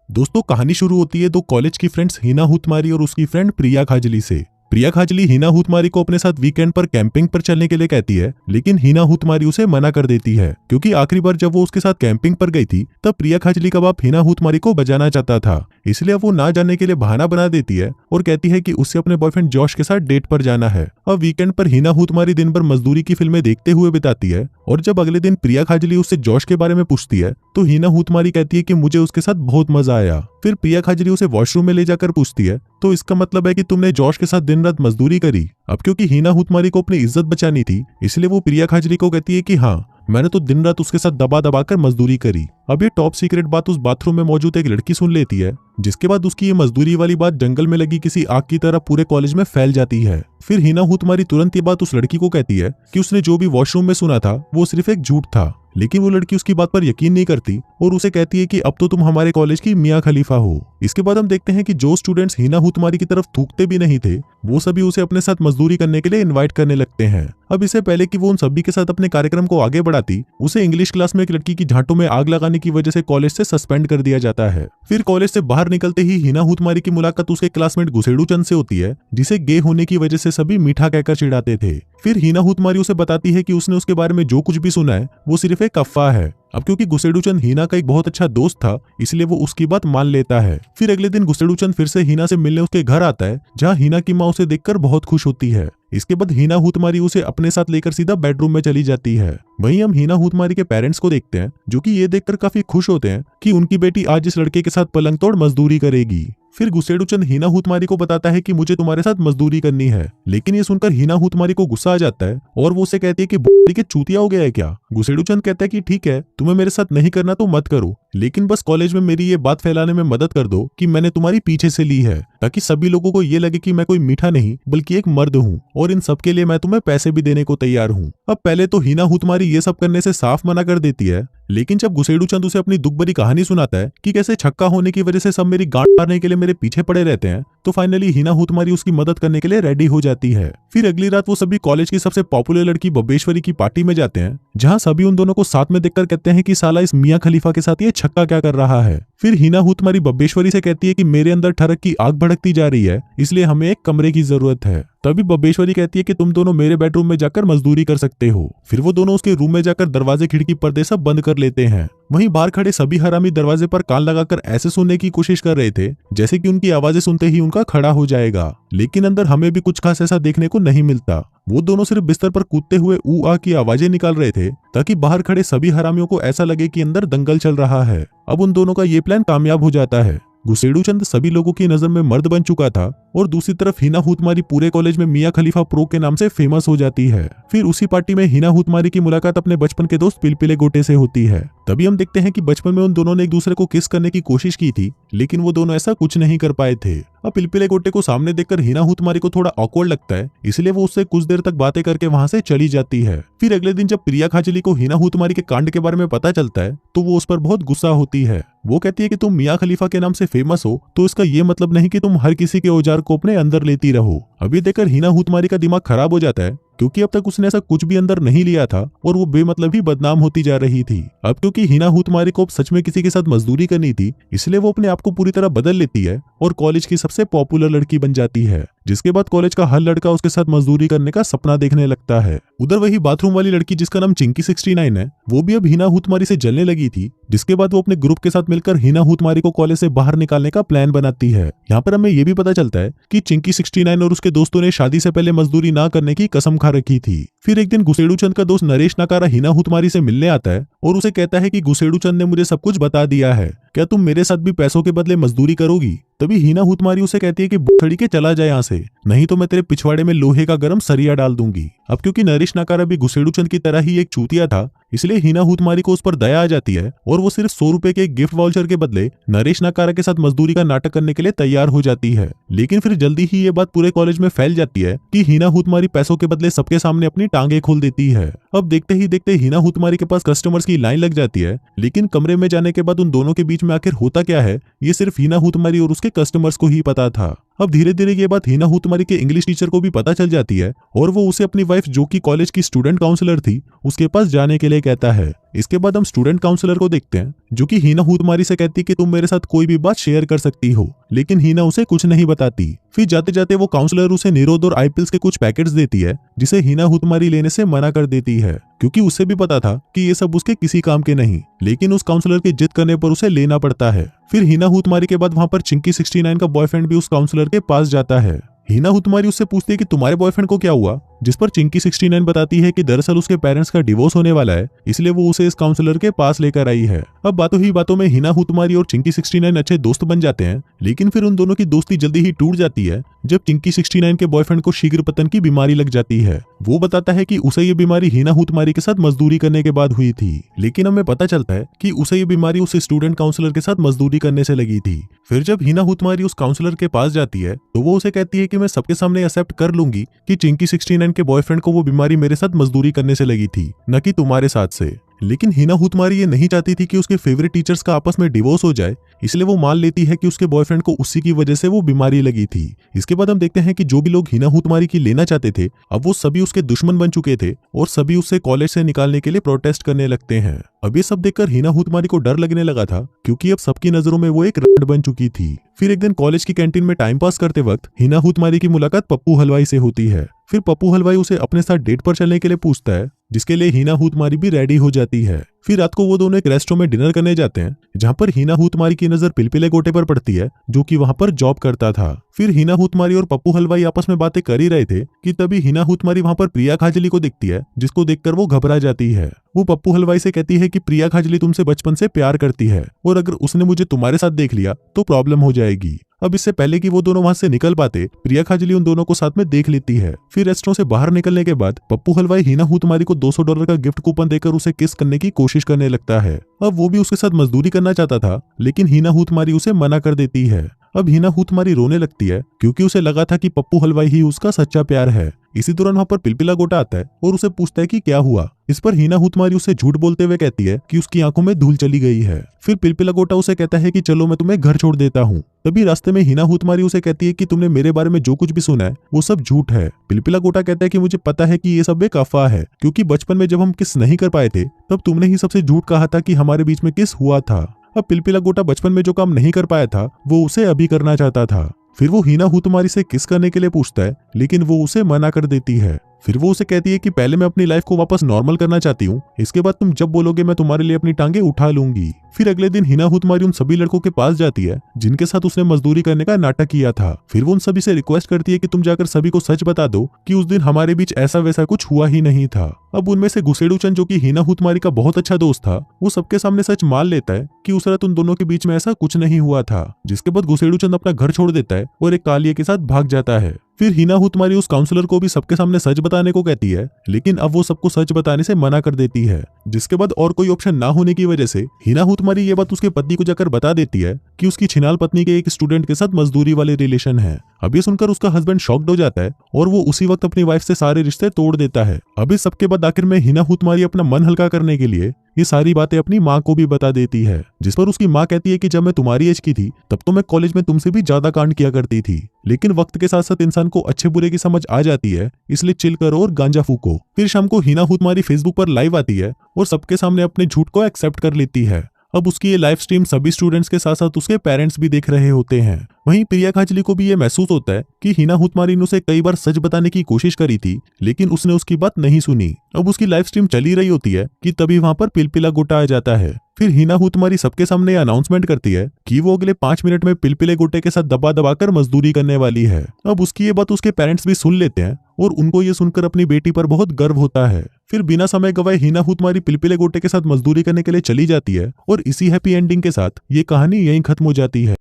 दोस्तों कहानी शुरू होती है दो कॉलेज की फ्रेंड्स हिना हुतमारी और उसकी फ्रेंड प्रिया खाजली से। प्रिया खाजली हिना हुतमारी को अपने साथ वीकेंड पर कैंपिंग पर चलने के लिए कहती है, लेकिन हिना हुतमारी उसे मना कर देती है क्योंकि आखिरी बार जब वो उसके साथ कैंपिंग पर गई थी तब प्रिया खाजली का बाप हिना हुतमारी को बजाना चाहता था, इसलिए वो ना जाने के लिए बहाना बना देती है और कहती है कि उससे अपने बॉयफ्रेंड जॉश के साथ डेट पर जाना है। अब वीकेंड पर हिना हुतमारी दिन भर मजदूरी की फिल्में देखते हुए बिताती है और जब अगले दिन प्रिया खाजली उससे जॉश के बारे में पूछती है तो हिना हुतमारी कहती है कि मुझे उसके साथ बहुत मजा आया। फिर प्रिया खाजली उसे वॉशरूम में ले जाकर पूछती है, तो इसका मतलब है कि तुमने जॉश के साथ दिन रात मजदूरी करी। अब क्योंकि हिना हुतमारी को अपनी इज्जत बचानी थी इसलिए वो प्रिया खाजली को कहती है कि हाँ, मैंने तो दिन रात उसके साथ दबा दबा कर मजदूरी करी। अब ये टॉप सीक्रेट बात उस बाथरूम में मौजूद एक लड़की सुन लेती है, जिसके बाद उसकी ये मजदूरी वाली बात जंगल में लगी किसी आग की तरह पूरे कॉलेज में फैल जाती है। फिर हिना हुतमारी तुरंत ये बात उस लड़की को कहती है कि उसने जो भी वॉशरूम में सुना था वो सिर्फ एक झूठ था, लेकिन वो लड़की उसकी बात पर यकीन नहीं करती और उसे कहती है कि अब तो तुम हमारे कॉलेज की मियां खलीफा हो। इसके बाद हम देखते हैं कि जो स्टूडेंट्स हिना हुतमारी की तरफ थूकते भी नहीं थे वो सभी उसे अपने साथ मजदूरी करने के लिए इनवाइट करने लगते हैं। अब इससे पहले कि वो उन सभी के साथ अपने कार्यक्रम को आगे बढ़ाती, उसे इंग्लिश क्लास में एक लड़की की झांटों में आग लगाने की वजह से कॉलेज से सस्पेंड कर दिया जाता है। फिर कॉलेज से बाहर निकलते ही हिना हुतमारी की मुलाकात उसके क्लासमेट गुसेड़ू चंद से होती है, जिसे गे होने की वजह से सभी मीठा कहकर चिढ़ाते थे। फिर हिना हुतमारी उसे बताती है कि उसने उसके बारे में जो कुछ भी सुना है वो सिर्फ एक अफवाह है। अब क्योंकि गुसेड़ू चंद हिना का एक बहुत अच्छा दोस्त था इसलिए वो उसकी बात मान लेता है। फिर अगले दिन गुसेड़ू चंद फिर से हिना से मिलने उसके घर आता है, जहाँ हिना की माँ उसे देखकर बहुत खुश होती है। इसके बाद हिना हुतमारी उसे अपने साथ लेकर सीधा बेडरूम में चली जाती है। वहीं हम हिना हुतमारी के पेरेंट्स को देखते हैं, जो कि ये देखकर काफी खुश होते हैं कि उनकी बेटी आज इस लड़के के साथ पलंग तोड़ मजदूरी करेगी। फिर गुसेड़ू चंद हिना हुतमारी को बताता है कि मुझे तुम्हारे साथ मजदूरी करनी है, लेकिन ये सुनकर हिना हुतमारी को गुस्सा आ जाता है और वो उसे कहती है कि बुढ़ी के चूतिया हो गया है क्या। गुसेड़ू चंद कहता है कि ठीक है, तुम्हें मेरे साथ नहीं करना तो मत करो, लेकिन बस कॉलेज में मेरी ये बात फैलाने में मदद कर दो कि मैंने तुम्हारी पीछे से ली है, ताकि सभी लोगों को ये लगे कि मैं कोई मीठा नहीं बल्कि एक मर्द हूँ और इन सब के लिए मैं तुम्हें पैसे भी देने को तैयार हूँ। अब पहले तो हिना हुतमारी ये सब करने से साफ मना कर देती है, लेकिन जब गुसेड़ू चंद उसे अपनी दुख भरी कहानी सुनाता है कि कैसे छक्का होने की वजह से सब मेरी गांड मारने के लिए मेरे पीछे पड़े रहते हैं, तो फाइनली हिना हुतमारी उसकी मदद करने के लिए रेडी हो जाती है। फिर अगली रात वो सभी कॉलेज की सबसे पॉपुलर लड़की बब्बेश्वरी की पार्टी में जाते हैं, जहां सभी उन दोनों को साथ में देखकर कहते हैं कि साला इस मियां खलीफा के साथ ये छक्का क्या कर रहा है। फिर हिना हुतमारी बब्बेश्वरी से कहती है कि मेरे अंदर ठरक की आग भड़कती जा रही है, इसलिए हमें एक कमरे की जरूरत है। तभी बब्बेश्वरी कहती है कि तुम दोनों मेरे बेडरूम में जाकर मजदूरी कर सकते हो। फिर वो दोनों उसके रूम में जाकर दरवाजे खिड़की पर्दे सब बंद कर लेते हैं। वहीं बाहर खड़े सभी हरामी दरवाजे पर कान लगाकर ऐसे सुनने की कोशिश कर रहे थे जैसे कि उनकी आवाजें सुनते ही उनका खड़ा हो जाएगा, लेकिन अंदर हमें भी कुछ खास ऐसा देखने को नहीं मिलता। वो दोनों सिर्फ बिस्तर पर कूदते हुए ऊ आ की आवाजें निकाल रहे थे ताकि बाहर खड़े सभी हरामियों को ऐसा लगे कि अंदर दंगल चल रहा है। अब उन दोनों का ये प्लान कामयाब हो जाता है। गुसेड़ू चंद सभी लोगों की नजर में मर्द बन चुका था और दूसरी तरफ हिना हुतमारी पूरे कॉलेज में मियां खलीफा प्रो के नाम से फेमस हो जाती है। फिर उसी पार्टी में हिना हुतमारी की मुलाकात अपने बचपन के दोस्त पिलपिले गोटे से होती है। तभी हम देखते हैं कि बचपन में उन दोनों ने एक दूसरे को किस करने की कोशिश की थी, लेकिन वो दोनों ऐसा कुछ नहीं कर पाए थे। अब पिलपिले गोटे को सामने देखकर हिना हुतमारी को थोड़ा ऑकवर्ड लगता है, इसलिए वो उससे कुछ देर तक बातें करके वहां से चली जाती है। फिर अगले दिन जब प्रिया खाजली को हिना हुतमारी के कांड के बारे में पता चलता है तो वो उस पर बहुत गुस्सा होती है। वो कहती है कि तुम मियां खलीफा के नाम से फेमस हो तो इसका ये मतलब नहीं कि तुम हर किसी के औजार को अपने अंदर लेती रहो। अभी देखकर हिना हुतमारी का दिमाग खराब हो जाता है, क्योंकि अब तक उसने ऐसा कुछ भी अंदर नहीं लिया था और वो बेमतलब ही बदनाम होती जा रही थी। अब क्योंकि हिना हुतमारी को सच में किसी के साथ मजदूरी करनी थी, इसलिए वो अपने आप को पूरी तरह बदल लेती है और कॉलेज की सबसे पॉपुलर लड़की बन जाती है, जिसके बाद कॉलेज का हर लड़का उसके साथ मजदूरी करने का सपना देखने लगता है। उधर वही बाथरूम वाली लड़की जिसका नाम चिंकी 69 है, वो भी अब हिना हुतमारी से जलने लगी थी, जिसके बाद वो अपने ग्रुप के साथ मिलकर हिना हुतमारी को कॉलेज से बाहर निकालने का प्लान बनाती है। यहाँ पर हमें ये भी पता चलता है कि चिंकी 69 और उसके दोस्तों ने शादी से पहले मजदूरी ना करने की कसम खा रखी थी। फिर एक दिन गुसेड़ू चंद का दोस्त नरेश नकारा हिना हुतमारी से मिलने आता है और उसे कहता है कि गुसेड़ू चंद ने मुझे सब कुछ बता दिया है, क्या तुम मेरे साथ भी पैसों के बदले मजदूरी करोगी। तभी हिना हुतमारी उसे कहती है कि बुखड़ी के चला जाए यहाँ से, नहीं तो मैं तेरे पिछवाड़े में लोहे का गरम सरिया डाल दूंगी। अब क्योंकि नरेश नकारा भी गुसेड़ू चंद की तरह ही एक चूतिया था, इसलिए हिना हुतमारी को उस पर दया आ जाती है और वो सिर्फ 100 रुपए के एक गिफ्ट वाउचर के बदले नरेश नकारा के साथ मजदूरी का नाटक करने के लिए तैयार हो जाती है। लेकिन फिर जल्दी ही ये बात पूरे कॉलेज में फैल जाती है कि हिना हुतमारी पैसों के बदले सबके सामने अपनी टांगे खोल देती है। अब देखते ही देखते हिना हुतमारी के पास कस्टमर्स की लाइन लग जाती है, लेकिन कमरे में जाने के बाद उन दोनों के बीच में आखिर होता क्या है ये सिर्फ हिना हुतमारी और उसके कस्टमर्स को ही पता था। अब धीरे धीरे ये बात हिना हुतमारी के इंग्लिश टीचर को भी पता चल जाती है और वो उसे अपनी वाइफ जो कि कॉलेज की स्टूडेंट काउंसलर थी उसके पास जाने के लिए कहता है। इसके बाद हम स्टूडेंट काउंसलर को देखते हैं जो कि हिना हुतमारी से कहती है कि तुम मेरे साथ कोई भी बात शेयर कर सकती हो, लेकिन हिना उसे कुछ नहीं बताती। फिर जाते जाते वो काउंसलर उसे निरोध और आईपिल्स के कुछ पैकेट्स देती है जिसे हिना हुतमारी लेने से मना कर देती है, क्योंकि उसे भी पता था कि ये सब उसके किसी काम के नहीं, लेकिन उस काउंसलर के जिद करने पर उसे लेना पड़ता है। फिर हिना हुतमारी के बाद वहां पर चिंकी 69 का बॉयफ्रेंड भी उस काउंसलर के पास जाता है। हिना हुतमारी उससे पूछती है कि तुम्हारे बॉयफ्रेंड को क्या हुआ, जिस पर चिंकी 69 बताती है कि दरअसल उसके पेरेंट्स का डिवोर्स होने वाला है, इसलिए वो उसे इस काउंसलर के पास लेकर आई है। अब बातों ही बातों में हिना हुतमारी और चिंकी 69 अच्छे दोस्त बन जाते हैं, लेकिन फिर उन दोनों की दोस्ती जल्दी ही टूट जाती है जब चिंकी 69 के बॉयफ्रेंड को शीघ्र पतन की बीमारी लग जाती है। वो बताता है कि उसे ये बीमारी हिना हुतमारी के साथ मजदूरी करने के बाद हुई थी, लेकिन हमें पता चलता है कि उसे ये बीमारी उस स्टूडेंट काउंसलर के साथ मजदूरी करने से लगी थी। फिर जब हिना हुतमारी उस काउंसलर के पास जाती है तो वो उसे कहती है कि मैं सबके सामने एक्सेप्ट कर लूंगी कि चिंकी 69 के बॉयफ्रेंड को वो बीमारी मेरे साथ मजदूरी करने से लगी थी, न कि तुम्हारे साथ से। लेकिन हिना हुतमारी ये नहीं चाहती थी कि उसके फेवरेट टीचर्स का आपस में डिवोर्स हो जाए, इसलिए वो मान लेती है कि उसके बॉयफ्रेंड को उसी की वजह से वो बीमारी लगी थी। इसके बाद हम देखते हैं कि जो भी लोग हिना हुतमारी की लेना चाहते थे अब वो सभी उसके दुश्मन बन चुके थे और सभी उसे कॉलेज से निकालने के लिए प्रोटेस्ट करने लगते हैं। अब ये सब देखकर हिना हुतमारी को डर लगने लगा था, क्योंकि अब सबकी नजरों में वो एक रट बन चुकी थी। फिर एक दिन कॉलेज की कैंटीन में टाइम पास करते वक्त हिना हुतमारी की मुलाकात पप्पू हलवाई से होती है। फिर पप्पू हलवाई उसे अपने साथ डेट पर चलने के लिए पूछता है, जिसके लिए हिना हुतमारी भी रेडी हो जाती है। फिर रात को वो दोनों एक रेस्टोरेंट में डिनर करने जाते हैं, जहां पर हिना हुतमारी की नजर पिलपिले गोटे पर पड़ती है जो कि वहां पर जॉब करता था। फिर हिना हुतमारी और पप्पू हलवाई आपस में बातें कर ही रहे थे कि तभी हिना हुतमारी वहां पर प्रिया खाजली को दिखती है, जिसको देखकर वो घबरा जाती है। वो पप्पू हलवाई से कहती है कि प्रिया खाजली तुमसे बचपन से प्यार करती है और अगर उसने मुझे तुम्हारे साथ देख लिया तो प्रॉब्लम हो जाएगी। अब इससे पहले कि वो दोनों वहां से निकल पाते, प्रिया खाजली उन दोनों को साथ में देख लेती है। फिर रेस्टोरेंट से बाहर निकलने के बाद पप्पू हलवाई हिना हुतमारी को $200 का गिफ्ट कूपन देकर उसे किस करने की कोशिश करने लगता है। अब वो भी उसके साथ मजदूरी करना चाहता था, लेकिन हिना हुतमारी उसे मना कर देती है। अब हिना हुतमारी रोने लगती है, क्योंकि उसे लगा था कि पप्पू हलवाई ही उसका सच्चा प्यार है। इसी दौरान वहां पर पिलपिला गोटा आता है और उसे पूछता है कि क्या हुआ। इस पर हिना हुतमारी उसे झूठ बोलते हुए कहती है कि उसकी आंखों में धूल चली गई है। फिर पिलपिला गोटा उसे कहता है कि चलो मैं तुम्हें घर छोड़ देता हूँ। तभी रास्ते में हिना हुतमारी उसे कहती है कि तुमने मेरे बारे में जो कुछ भी सुना है वो सब झूठ है। पिलपिला गोटा कहता है कि मुझे पता है कि ये सब एक अफवाह है, क्योंकि बचपन में जब हम किस नहीं कर पाए थे तब तुमने ही सबसे झूठ कहा था कि हमारे बीच में किस हुआ था। अब पिलपिला गोटा बचपन में जो काम नहीं कर पाया था वो उसे अभी करना चाहता था। फिर वो हिना हुतमारी से किस करने के लिए पूछता है, लेकिन वो उसे मना कर देती है। फिर वो उसे कहती है कि पहले मैं अपनी लाइफ को वापस नॉर्मल करना चाहती हूँ, इसके बाद तुम जब बोलोगे मैं तुम्हारे लिए अपनी टांगे उठा लूंगी। फिर अगले दिन हिना हुतमारी उन सभी लड़कों के पास जाती है जिनके साथ उसने मजदूरी करने का नाटक किया था। फिर वो उन सभी से रिक्वेस्ट करती है कि तुम जाकर सभी को सच बता दो कि उस दिन हमारे बीच ऐसा वैसा कुछ हुआ ही नहीं था। अब उनमें से गुसेड़ू चंद, जो कि हिना हुतमारी का बहुत अच्छा दोस्त था, वो सबके सामने सच मान लेता है कि उस रात उन दोनों के बीच में ऐसा कुछ नहीं हुआ था। जिसके बाद गुसेड़ू चंद अपना घर छोड़ देता है और एक कालिया के साथ भाग जाता है। फिर हिना हुतमारी उस काउंसलर को भी सबके सामने सच बताने को कहती है, लेकिन अब वो सबको सच बताने से मना कर देती है। जिसके बाद और कोई ऑप्शन ना होने की वजह से हिना हुतमारी ये बात उसके पति को जाकर बता देती है कि उसकी छिनाल पत्नी के एक स्टूडेंट के साथ मजदूरी वाले रिलेशन है। अब ये सुनकर उसका हस्बैंड शॉक्ड हो जाता है और वो उसी वक्त अपनी वाइफ से सारे रिश्ते तोड़ देता है। अब इस सबके बाद आखिर में हिना हुतमारी अपना मन हल्का करने के लिए ये सारी बातें अपनी माँ को भी बता देती है, जिस पर उसकी माँ कहती है कि जब मैं तुम्हारी एज की थी तब तो मैं कॉलेज में तुमसे भी ज्यादा कांड किया करती थी, लेकिन वक्त के साथ साथ इंसान को अच्छे बुरे की समझ आ जाती है, इसलिए चिल करो और गांजा फूको। फिर शाम को हिना हुतमारी फेसबुक पर लाइव आती है और सबके सामने अपने झूठ को एक्सेप्ट कर लेती है। अब उसकी ये लाइव स्ट्रीम सभी स्टूडेंट्स के साथ साथ उसके पेरेंट्स भी देख रहे होते हैं। वहीं प्रिया खाजली को भी ये महसूस होता है कि हिना हुतमारी ने उसे कई बार सच बताने की कोशिश करी थी, लेकिन उसने उसकी बात नहीं सुनी। अब उसकी लाइव स्ट्रीम चली रही होती है कि तभी वहां पर पिलपिला गोटा आ जाता है। फिर हिना हुतमारी सबके सामने अनाउंसमेंट करती है कि वो अगले 5 मिनट में पिलपिले गोटे के साथ दबा दबाकर मजदूरी करने वाली है। अब उसकी ये बात उसके पेरेंट्स भी सुन लेते हैं और उनको ये सुनकर अपनी बेटी पर बहुत गर्व होता है। फिर बिना समय गवाए हिना हुतमारी पिलपिले गोटे के साथ मजदूरी करने के लिए चली जाती है और इसी हैप्पी एंडिंग के साथ ये कहानी यहीं खत्म हो जाती है।